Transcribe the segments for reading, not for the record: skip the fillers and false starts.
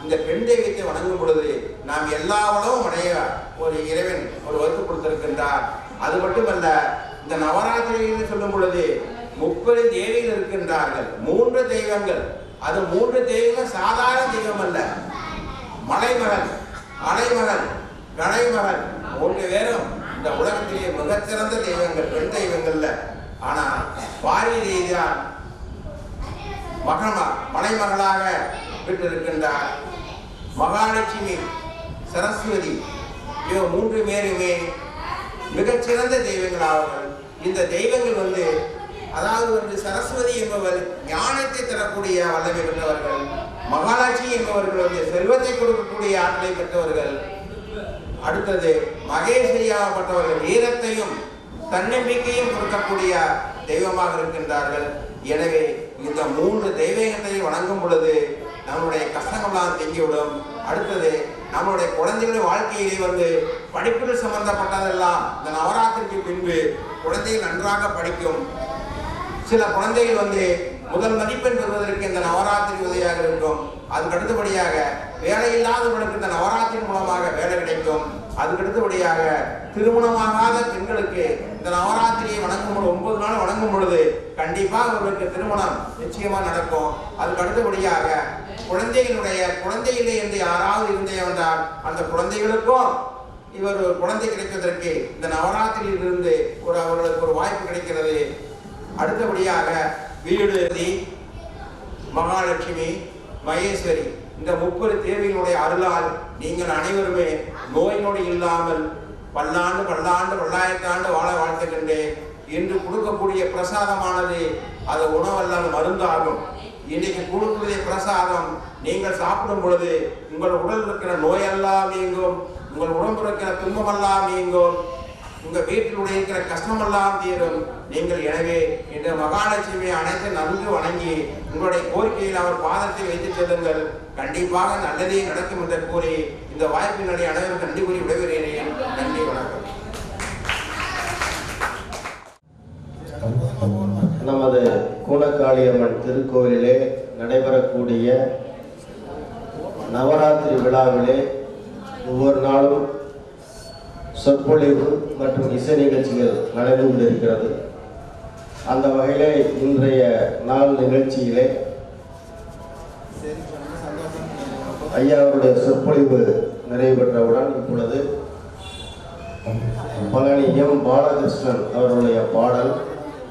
இந்த பெண் தெய்வத்தை வணங்கும் பொழுது நாம் எல்லா வளமும் அடைய ஒரு இறைவன் ஒரு வகுப்பு கொடுத்திருக்கின்றார். அது மட்டுமல்ல, இந்த நவராத்திரின்னு சொல்லும் பொழுது 30 தேவிகள் இருக்கின்றார்கள், 3 தெய்வங்கள். அது 3 தெய்வங்கள் சாதாரண தெய்வம் அல்ல. மலைமகன், அலைமகன், கணைமகன் 3 பேரும் இந்த உலகத்திலேயே மிகச்சிறந்த தெய்வங்கள், பெண் தெய்வங்கள்ல. ஆனா பார்வதி தான் மலைமகளாக பெற்றிருக்கின்றார். மகாலட்சுமி, சரஸ்வதி, இவ 3 பேருமே மிகச்சிறந்த தெய்வங்கள் ஆவார்கள். இந்த தெய்வங்கள் அதாவது சரஸ்வதி என்பவர் ஞானத்தை தரக்கூடிய வல்லமை பெற்றவர்கள், மகாலட்சுமி என்பவர்கள் செல்வத்தை கொடுக்கக்கூடிய ஆற்றலை பெற்றவர்கள். அடுத்தது மகேஸ்வரியாகப்பட்டவர்கள் வீரத்தையும் தன்னம்பிக்கையும் கொடுக்கக்கூடிய தெய்வமாக இருக்கின்றார்கள். எனவே இந்த 3 தெய்வங்களை வணங்கும் பொழுது நம்முடைய கஷ்டங்கள்லாம் தேங்கிவிடும். அடுத்தது நம்மளுடைய குழந்தைகளின் வாழ்க்கையிலே படிப்புகள் சம்பந்தப்பட்டதெல்லாம் இந்த நவராத்திரிக்கு பின்பு குழந்தைகள் நன்றாக படிக்கும். சில குழந்தைகள் முதல் மதிப்பெண் பெறுவதற்கு இந்த நவராத்திரி உதவியாக இருக்கும். அதுக்கு அடுத்தபடியாக வேலை இல்லாதவர்களுக்கு இந்த நவராத்திரி மூலமாக வேலை கிடைக்கும். அதுக்கு அடுத்தபடியாக திருமணமாகாத பெண்களுக்கு இந்த நவராத்திரியை வணங்கும் 9 நாள் வணங்கும் பொழுது கண்டிப்பாக அவர்களுக்கு திருமணம் நிச்சயமா நடக்கும். அதுக்கு அடுத்தபடியாக குழந்தைகளே என்று யாராவது இருந்தே வந்தால் அந்த குழந்தைகளுக்கும் இவர் ஒரு குழந்தை கிடைப்பதற்கு இந்த நவராத்திரியிலிருந்து அவர்களுக்கு ஒரு வாய்ப்பு கிடைக்கிறது. அடுத்தபடியாக வீடு, மகாலட்சுமி, மகேஸ்வரி இந்த 30 தேவிகளுடைய அருளால் நீங்கள் அனைவருமே நோய் நொடி இல்லாமல் பல்லாண்டு பல்லாயிரத்தாண்டு வாழ வாழ்த்துகின்றேன். இன்று கொடுக்கக்கூடிய பிரசாதமானது அது உணவல்லாமல் மருந்தாகும். இன்னைக்கு கொடுக்கக்கூடிய பிரசாதம் நீங்கள் சாப்பிடும் பொழுது உங்கள் உடல் இருக்கிற நோயெல்லாம் நீங்கும், உங்கள் உடம்பு இருக்கிற துன்பமெல்லாம் நீங்கும், உங்கள் வீட்டில் இருக்கிற கஷ்டமெல்லாம் தீரும். நீங்கள் எனவே இந்த மகாலட்சுமியை அனைத்து நன்கு வணங்கி உங்களுடைய கோரிக்கையில் அவர் பாதத்தை வைத்து செல்லுங்கள். கண்டிப்பாக நல்லதே நடக்கும் என்று கூறி இந்த வாய்ப்பினுடைய அனைவரும் நன்றி கூறி விடைபெறுகிறேன். நன்றி, வணக்கம். நமது கூனக்காளியம்மன் திருக்கோவிலிலே நடைபெறக்கூடிய நவராத்திரி விழாவிலே ஒவ்வொரு நாளும் சொற்பொழிவு மற்றும் இசை நிகழ்ச்சிகள் நடந்து கொண்டிருக்கிறது. அந்த வகையிலே இன்றைய நாள் நிகழ்ச்சியிலே ஐயாவுடைய சொற்பொழிவு நிறைவு பெற்றவுடன் இப்பொழுது பழனி எம் பாலகிருஷ்ணன் அவர்களுடைய பாடல்,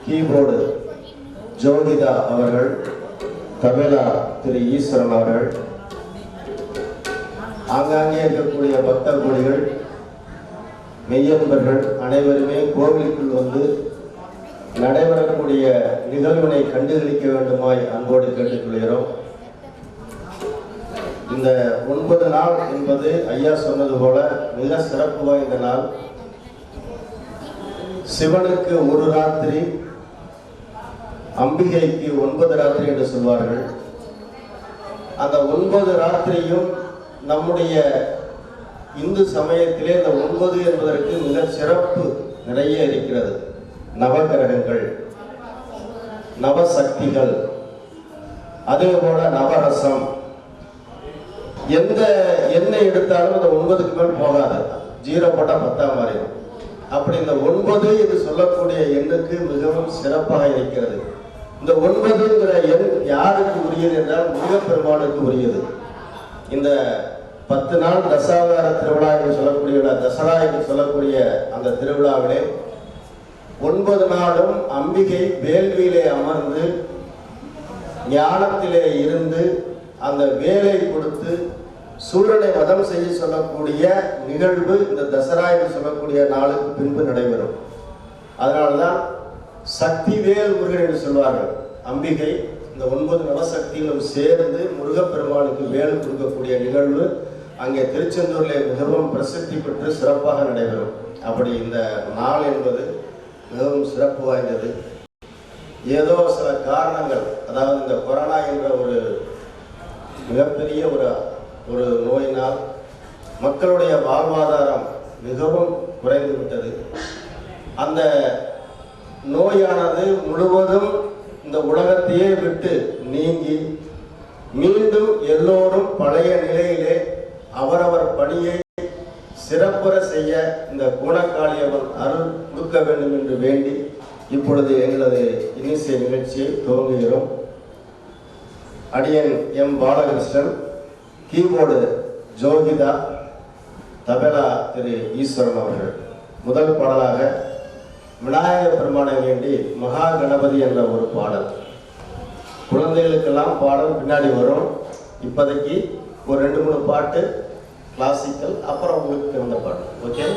கீபோர்டு ஜோதிதா அவர்கள், தபேலா திரு ஈஸ்வரன் அவர்கள், ஆங்காங்கே இருக்கக்கூடிய பக்தர் கோடிகள் மெய்யன்பர்கள் அனைவருமே கோவிலுக்குள் நடைபெறக்கூடிய நிகழ்வினை கண்டுகளிக்க வேண்டுமாய் அன்போடு கேட்டுக்கொள்கிறோம். இந்த 9 நாள் என்பது ஐயா சொன்னது போல மிக சிறப்பு வாய்ந்த நாள். சிவனுக்கு 1 ராத்திரி, அம்பிகைக்கு 9 ராத்திரி என்று சொல்வார்கள். அந்த 9 ராத்திரியும் நம்முடைய இந்து சமயத்திலே இந்த 9 என்பதற்கு மிக சிறப்பு நிறைய இருக்கிறது. நவகிரகங்கள், நவசக்திகள், அதே போல நவரசம், எந்த எண்ணெய் எடுத்தாலும் அந்த 9க்கு மேல் போகாது, 0 போட்டால் 10 மாறிடும். அப்படி இந்த 9 என்று சொல்லக்கூடிய எண்ணுக்கு மிகவும் சிறப்பாக இருக்கிறது. இந்த 9ங்கிற எண் யாருக்கு உரியது என்றால் முருகப்பெருமானுக்கு உரியது. இந்த 10 நாள் தசாவதார திருவிழா என்று சொல்லக்கூடிய தசரா என்று சொல்லக்கூடிய அந்த திருவிழாவிலே 9 நாளும் அம்பிகை வேள்வியிலே அமர்ந்து ஞானத்திலே இருந்து அந்த வேலை கொடுத்து சூரனை வதம் செய்ய சொல்லக்கூடிய நிகழ்வு இந்த தசரா என்று சொல்லக்கூடிய நாளுக்கு பின்பு நடைபெறும். அதனால்தான் சக்தி வேல் முருகன் என்று சொல்வார்கள். அம்பிகை இந்த 9 நவசக்திகளும் சேர்ந்து முருகப்பெருமானுக்கு வேல் கொடுக்கக்கூடிய நிகழ்வு அங்கே திருச்செந்தூரில் மிகவும் பிரசித்தி பெற்று சிறப்பாக நடைபெறும். அப்படி இந்த நாள் என்பது மிகவும் சிறப்பு வாய்ந்தது. ஏதோ சில காரணங்கள், அதாவது இந்த கொரோனா என்ற ஒரு மிகப்பெரிய ஒரு நோயினால் மக்களுடைய வாழ்வாதாரம் மிகவும் குறைந்து விட்டது. அந்த நோயானது முழுவதும் இந்த உலகத்தையே விட்டு நீங்கி மீண்டும் எல்லோரும் பழைய நிலையிலே அவரவர் பணியை சிறப்புற செய்ய இந்த கூணக்காளியம்மன் அருள் கொடுக்க வேண்டும் என்று வேண்டி இப்பொழுது எங்களது இன்னிசை நிகழ்ச்சியை துவங்குகிறோம். அடியன் எம் பாலகிருஷ்ணன், கீபோர்டு ஜோகிதா, தபலா திரு ஈஸ்வரன் அவர்கள். முதல் பாடலாக விநாயக பெருமானை வேண்டி மகா கணபதி என்ற ஒரு பாடல். குழந்தைகளுக்கெல்லாம் பாடல் பின்னாடி வரும். இப்போதைக்கு ஒரு 2-3 பாட்டு கிளாசிக்கல், அப்புறம் உங்களுக்கு பிறந்த பாட்டு. ஓகே?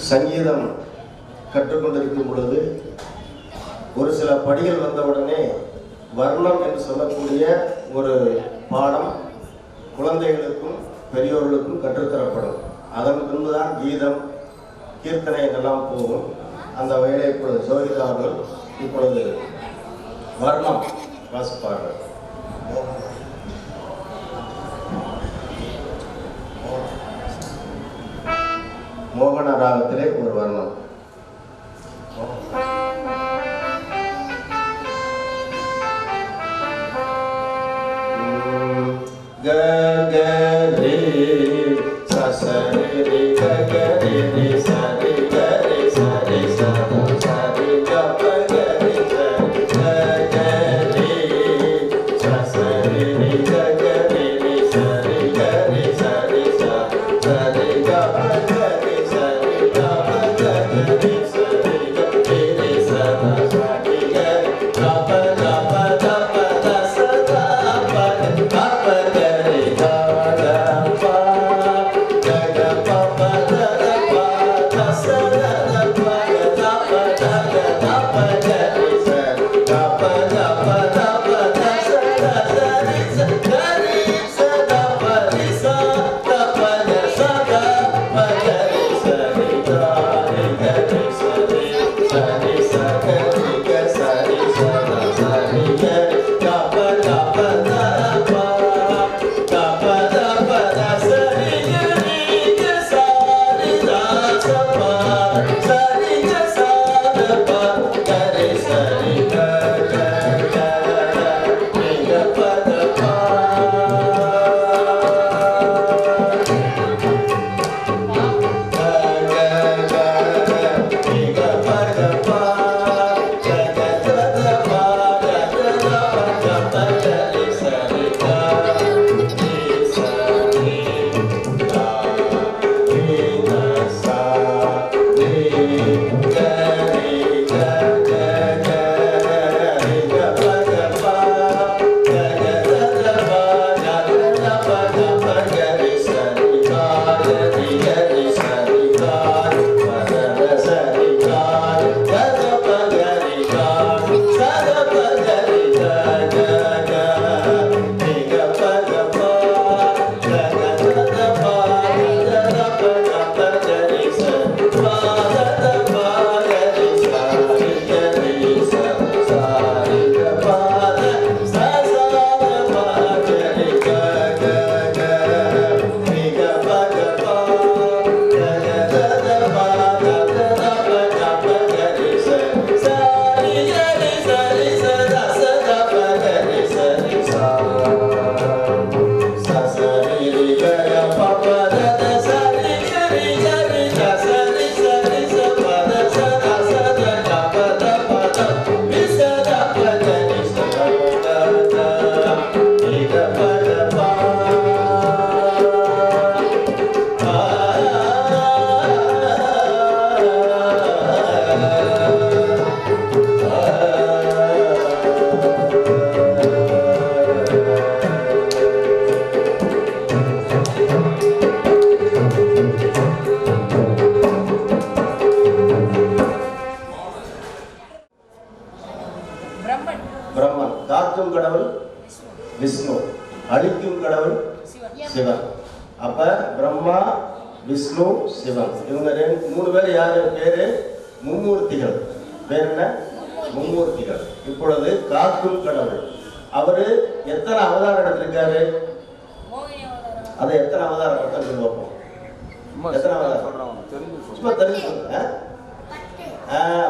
சங்கீதம் கற்றுக்கொண்டிருக்கும் பொழுது ஒரு சில படிகள் வந்தவுடனே வர்ணம் என்று சொல்லக்கூடிய ஒரு பாடம் குழந்தைகளுக்கும் பெரியோர்களுக்கும் கற்றுத்தரப்படும். அதன் பின்புதான் கீதம், கீர்த்தனை இதெல்லாம் போகும். அந்த வகையில் இப்பொழுது ஜோகிதா அவர்கள் இப்பொழுது வர்ணம் வாசிப்பார்கள். மோகன ராகத்திலே ஒரு வர்ணம். க க ரே ச ச ரே ரே க க ரே ரே ச ரே க ரே ச ரே ச ச ரே க ப க ரே ச க க ரே ச ச ரே ரே க க ரே ரே ச ரே க ரே ச ரே ச ச ரே க ப க ரே ச ரே க ப க ரே ச ரே க ரே ரே ச ச ரே க க ப க ப த ப த ச த ப க ப க ரே க க ப க க ப ப த த ப த ச த த ப க த ப த க த ப க ரே ச க ப க ப த ப த ச த த ரே ச க ரே ச த ப ரே ச த ப க ச த ப க ரே ச ரே க ரே க ரே ச ரே ச ரே ச க ரே க ச ரே ச த ச ரே க க ப க ப த ப க ப த ப த ச ரே க ரே க ச ரே த ச ப ச ரே க ச த ப க ரே ச ரே க க க ரே க ப த ப பிரம்மன் காக்கும் கடவுள் விஷ்ணு, அழிக்கும் கடவுள் சிவன். அப்ப பிரம்மா, விஷ்ணு, சிவன் இவங்க மூணு பேர் யாரு பேரு? மும்மூர்த்திகள். பேர் என்ன? மும்மூர்த்திகள். இப்பொழுது காக்கும் கடவுள் அவரு எத்தனை அவதாரம் எடுத்திருக்காரு? அதை எத்தனை அவதாரம் எடுத்து பார்ப்போம். எத்தனை அவதாரம் சும்மா தெரிஞ்சு சொல்லுங்க.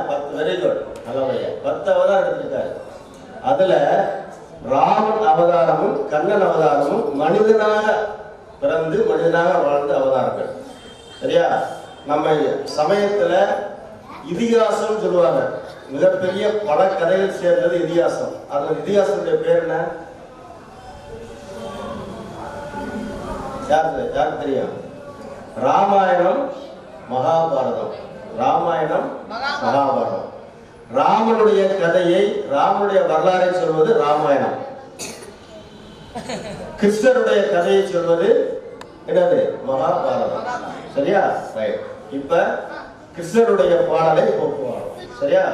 10. Very good. நல்லபடியா 10 அவதாரம் எடுத்திருக்காரு. அதுல ராமன் அவதாரமும் கண்ணன் அவதாரமும் மனிதனாக பிறந்து மனிதனாக வாழ்ந்த அவதாரங்கள். சரியா? நம்ம சமயத்துல இதிகாசம் சொல்லுவாங்க. மிகப்பெரிய பல கதைகள் சேர்ந்தது இதிகாசம். அந்த இதிகாசத்துடைய பேர் என்ன? யாருக்கு தெரியும்? ராமாயணம், மகாபாரதம். ராமாயணம், மகாபாரதம். ராமனுடைய கதையை, ராமனுடைய வரலாறை சொல்வது ராமாயணம். கிருஷ்ணருடைய கதையை சொல்வது என்னது? மகாபாரதம். சரியா? ரைட். இப்ப கிருஷ்ணருடைய பாடலை போக்குவாங்க. சரியா?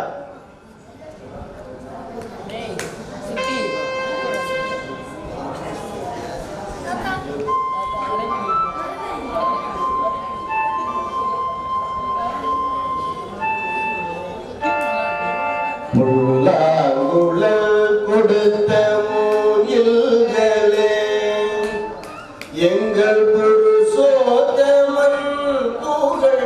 முள்ளாங்குழல் கொடுத்த மூங்கில்களே, எங்கள் புருஷோத்தமன் புகழ்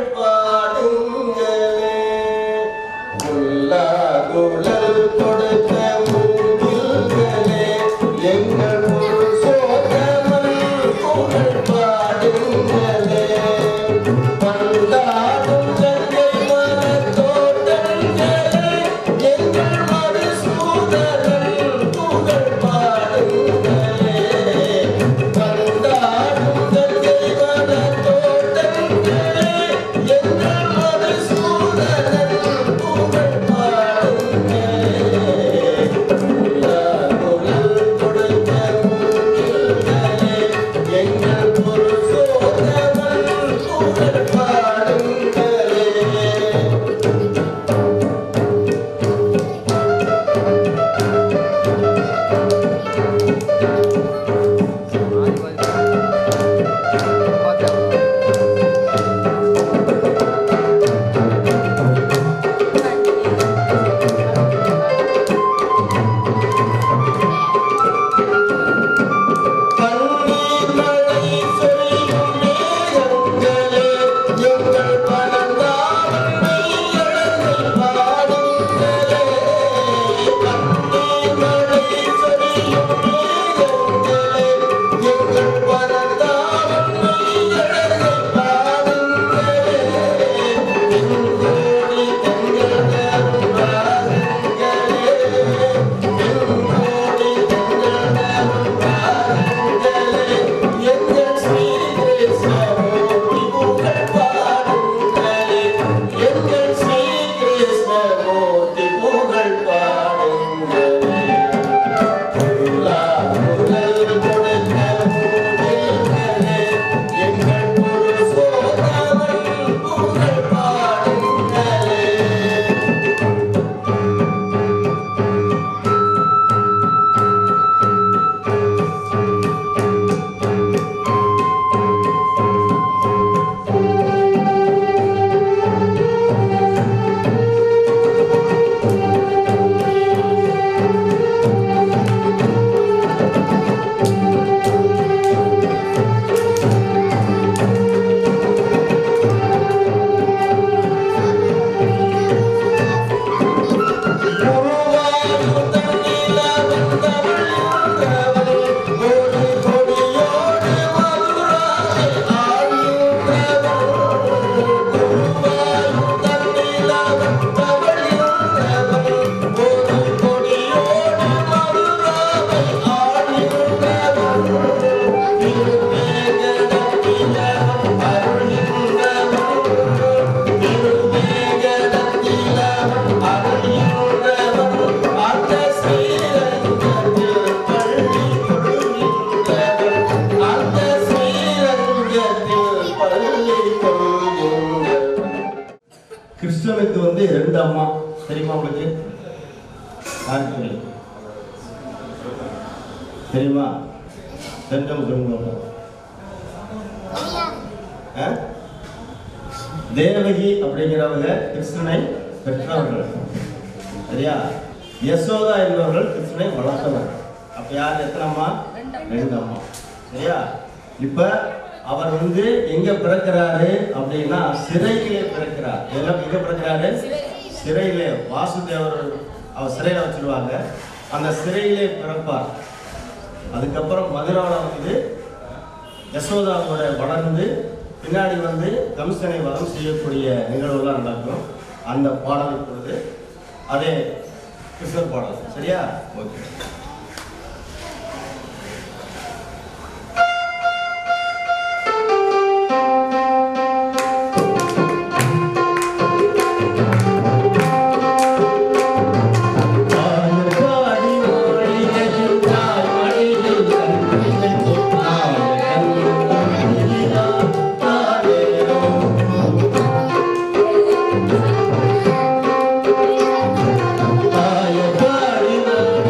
கிறிஸ்டனுக்கு வந்து 2 அம்மா தெரியுமா உங்களுக்கு? யாருக்கு தெரியுமா? தெரிஞ்சவங்க சொல்லுங்க. தேவகி அப்படிங்கிறவங்க கிருஷ்ணனை பெற்றவர்கள், சரியா? யசோதா என்பவர்கள் கிருஷ்ணனை வளர்த்தவர். அப்ப யார் எத்தனை அம்மா? 2 அம்மா, சரியா? இப்ப அவர் வந்து எங்க பிறக்கிறாரு அப்படின்னா சிறையிலே பிறக்கிறார். எங்க பிறக்கிறாரு? சிறையிலே. வாசுதேவர் அவர் சிறையில வச்சிருவாங்க, அந்த சிறையிலே பிறப்பார். அதுக்கப்புறம் மதுராவில் வந்து யசோதாவோட வளர்ந்து பின்னாடி வந்து கம்சனை வதம் செய்யக்கூடிய நிகழ்வுலாம் நடக்கும். அந்த பாடல் இப்பொழுது அதே கிருஷ்ணர் பாடல், சரியா? ஓகே.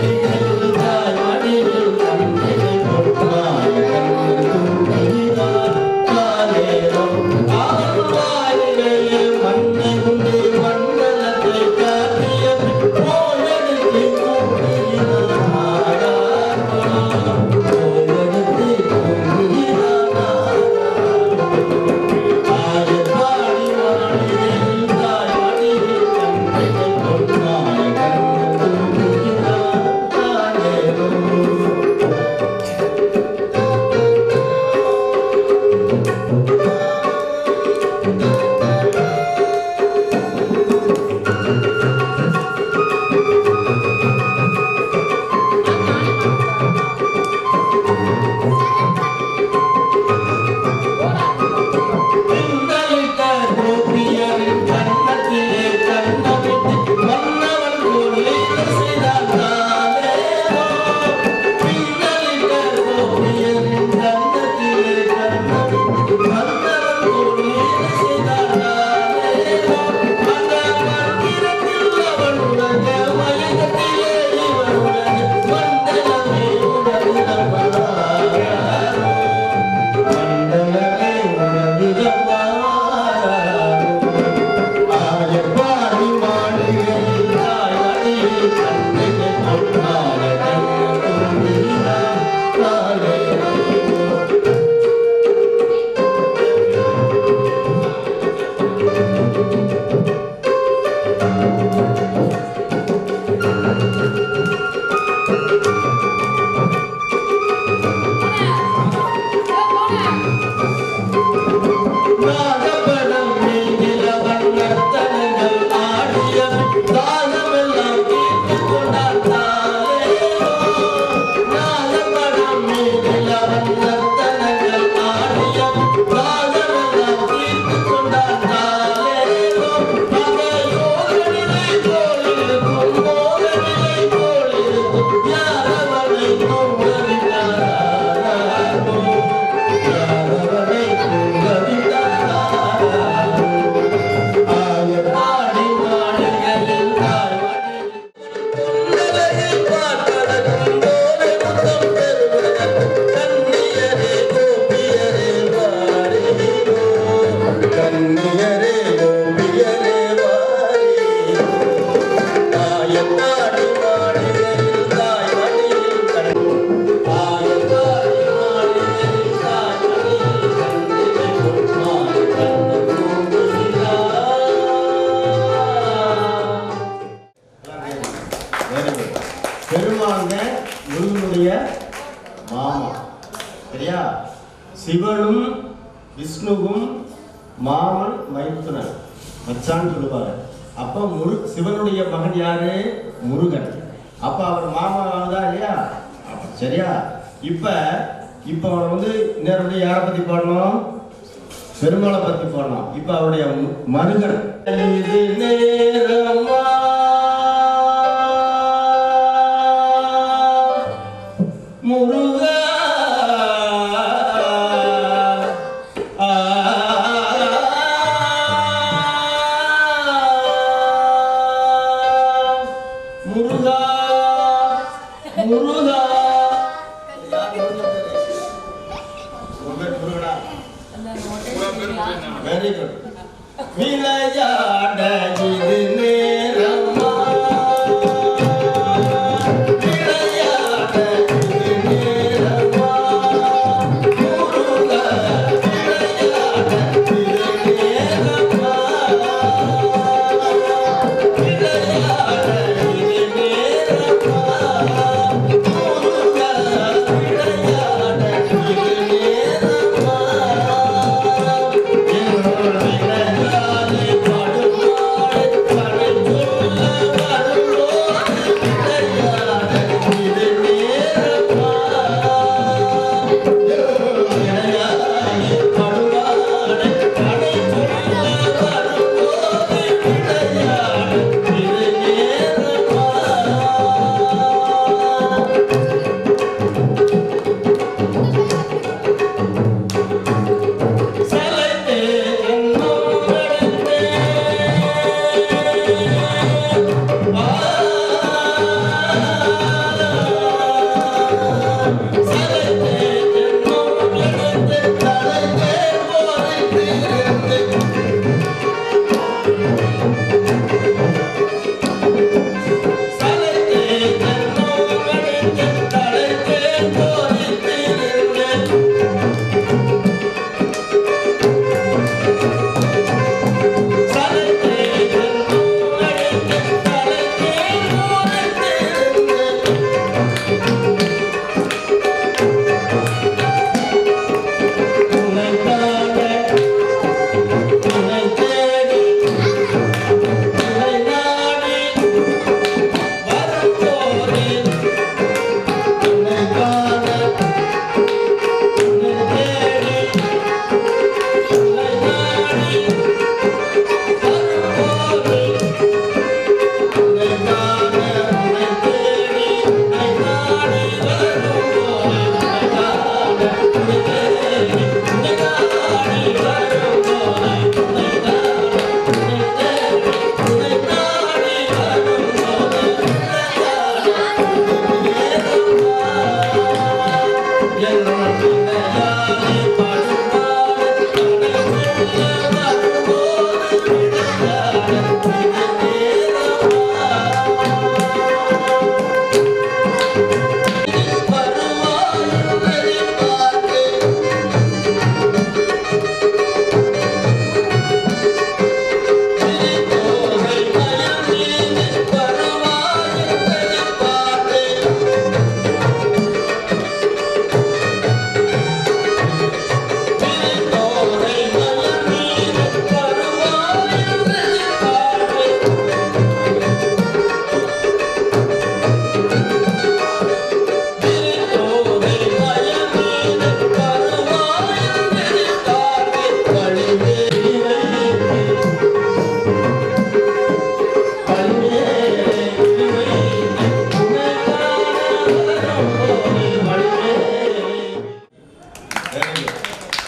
Thank you. கண்ணியரே கோபியரே வாரி தாயத்தாடி மாடியில் தாய் மடியில் கண்டு தாயத்தாடி மாடியில் தாய் மடியில் கண்டிலை கொள்மாறு கண்டு கூறுகிறார். பெருமாங்க முருகனுடைய மாமா, சரியா? சிவனும் விஷ்ணுவும் மாமன் மைத்துனன் மச்சான்னு சொல்லுவாங்க. அப்ப சிவனுடைய மகன் யாரு? முருகன். அப்ப அவர் மாமா தான் இல்லையா? சரியா? இப்ப அவர் வந்து நேரடி யாரை பத்தி பாடணும்? பெருமாளை பத்தி பாடணும். இப்ப அவருடைய மருகன் இது நேரமா முருகா முருகா முருகா வெரி குட். விளையாட இது நேரமா விளையாட இது நேரமா முருகா விளையாட இது நேரமா விளையாட இது நேரமா முருகா விளையாட இது நேரமா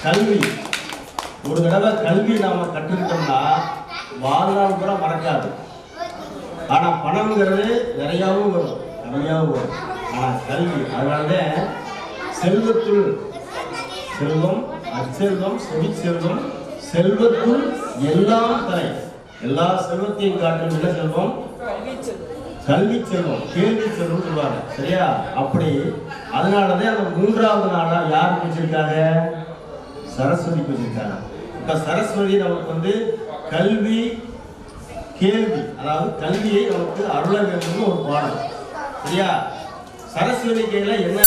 கல்வி ஒரு தடவை கல்வி நாம கற்றுக்கிட்டோம்னா வாழ்நாள் கூட மறக்காது. ஆனா பணம்ங்கிறது நிறையாவும் வரும், கம்மியாகவும் வரும். ஆனா கல்வி, அதனாலதான் செல்வத்துள் செல்வம், அச்செல்வம், செவிச்செல்வம், செல்வத்துள் எல்லாம் தலை. எல்லா செல்வத்தையும் காட்டிலும் என்ன செல்வம்? கல்வி செல்வம், கேள்வி செல்வம் சொல்லுவாங்க. சரியா? அப்படி அதனாலதான் அந்த 3வது நாளா யாருக்கு வச்சிருக்காங்க? சரஸ்வதிக்கு வச்சிருக்காங்க. இப்ப சரஸ்வதி நமக்கு கல்வி கேள்வி, அதாவது கல்வியை நமக்கு அருள வேண்டும் ஒரு பாடம். சரியா? சரஸ்வதி கையில என்ன